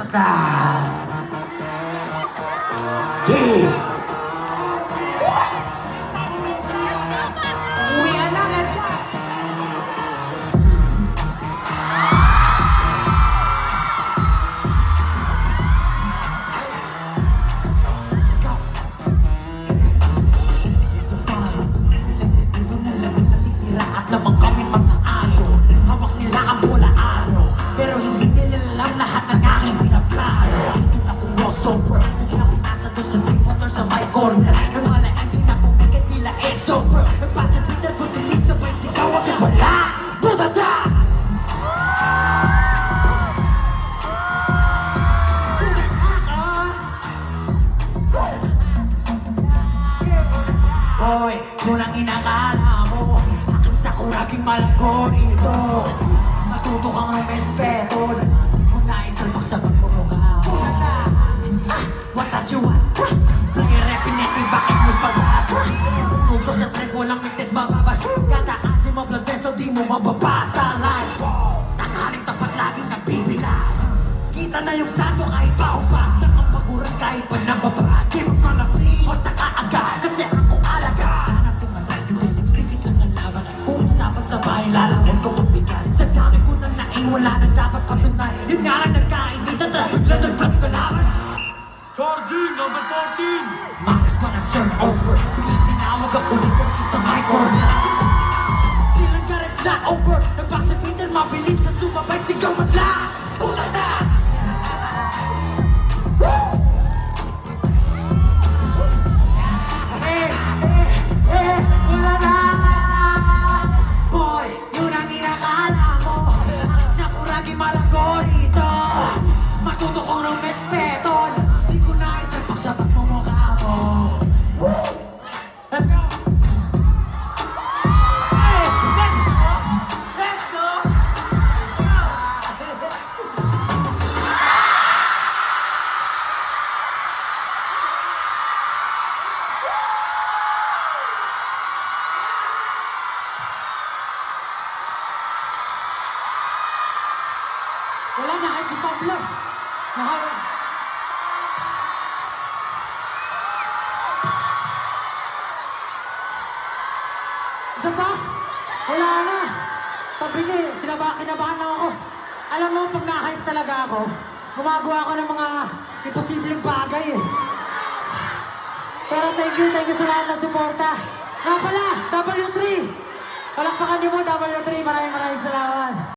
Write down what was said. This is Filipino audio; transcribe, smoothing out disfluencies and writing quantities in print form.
Puta! Yeah! Uwian na, let's go! Lamang kami mga ano, hawak nila ang bola-ano, pero hindi nila alam lahat ng aking pinaplano. Doon ako crossover, biglang pinasa doon sa 3-pointer sa my corner. Namalaan din ako, bigat nila sober. Nagpasa Peter, putilig sabay sigaw at wala, budada! Hoy, kung ang inakala mo sa kuraging malagor ito, matuto kang rumespeto. Di mo na isalpak sa pagmumukha mo. What does you ask? Player repineting, bakit mo's pag-asa? Pumunto sa tres, walang mites bababas. Katakasin mo blood test, so di mo mababasa. Life, tanghaling tapat laging nagbibilas. Kita na yung santo kahit baho pa. Nakapaguran kahit pa nababa. Di mo malaki o saka agad, kasi ako alaga. Hanap kong matras yung feelings, dikit lang ang laban. Kung sapat sa bahay, lalamon ko mabigas. Sa dami ko nang naiwala na dapat patunay. Yun nga lang nagkainitan, tas bigla nag-flop ka laban. Charging, number 14! Makas pa ng turnover. Biglang tinawag ako ni Coach sa my corner. Kailan ka rin, it's not over. Nagpasa Peter, mabilis sa sumabay, sigaw at lakas. Puta na! Wala na! Boy, yun ang inakala mo. Sa kuragi malagor ito. Matuto kong rumespeto. Di ko na isalpak sa pagmumukha mo. Let's go! Hey, let's go! Let's go! Wala na kahit si Pablo. Isa pa? Wala na. Tabi niya, kinabahan lang ako. Alam mo, pag na-hype talaga ako, gumagawa ako ng mga imposibleng bagay eh. Pero thank you sa lahat ng suporta. Nga pala, W3! Palakpakan niyo mo, W3. Maraming salamat.